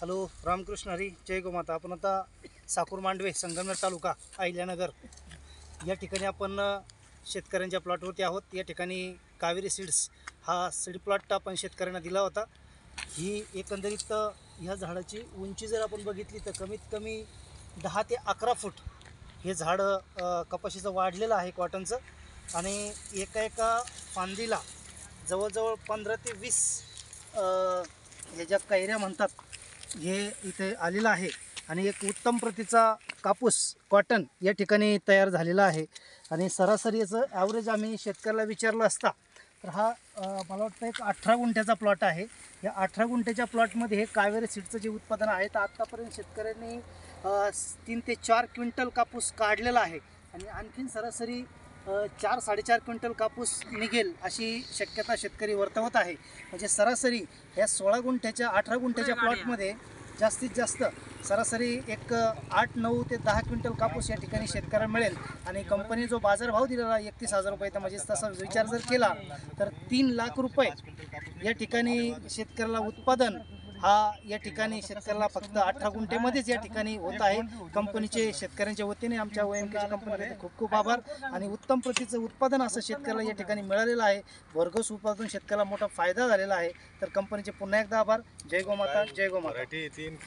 Hello, Ramakrishna Hari, जय गोमाता. आपण आता साकूर मांडवे, संगमनेर तालुका, अहिल्यानगर या ठिकाणी आपण शेतकऱ्यांच्या प्लॉटवरती आहोत. या ठिकाणी कावेरी सीड्स हा सीड प्लॉट आपण शेतकऱ्यांना दिला होता. ही एकंदरीत ह्या झाडाची उंची जर आपण बघितली तर कमीत कमी 10 ते 11 फूट हे झाड कपाशीचं वाढलेलं आहे कॉटनचं. आणि एका फांदीला जवळजवळ 15 ते 20 हे ज्या कैऱ्या म्हणतात हे इथे आलेलं आहे. आणि एक उत्तम प्रतीचा कापूस कॉटन या ठिकाणी तयार झालेला आहे. आणि सरासरी याचं ॲव्हरेज आम्ही शेतकऱ्याला विचारलं असता तर हा मला वाटतं एक 18 गुंठ्याचा प्लॉट आहे. या 18 गुंठ्याच्या प्लॉटमध्ये हे कावेरी सीडचं जे उत्पादन आहे तर आत्तापर्यंत शेतकऱ्यांनी 3 ते 4 क्विंटल कापूस काढलेला आहे. आणि आणखीन सरासरी 4-4.5 क्विंटल कापूस निघेल अशी शक्यता शेतकरी वर्तवत आहे. म्हणजे सरासरी या 16 गुंठ्याच्या 18 गुंठ्याच्या प्लॉटमध्ये जास्तीत जास्त सरासरी एक 8-9 ते 10 क्विंटल कापूस या ठिकाणी शेतकऱ्याला मिळेल. आणि कंपनी जो बाजारभाव दिलेला 31,000 रुपये, तर म्हणजे तसा विचार जर केला तर 3 लाख रुपये या ठिकाणी शेतकऱ्याला उत्पादन हा या ठिकाणी शेतकऱ्याला फक्त 18 गुंठेमध्येच या ठिकाणी होत आहे. कंपनीचे शेतकऱ्यांच्या वतीने आमच्या OMKच्या कंपनीचे खूप खूप आभार. आणि उत्तम प्रतीचं उत्पादन असं शेतकऱ्याला या ठिकाणी मिळालेलं आहे. भरघोस उत्पादन शेतकऱ्याला मोठा फायदा झालेला आहे. तर कंपनीचे पुन्हा एकदा आभार. जय गोमाता, जय गोमाता.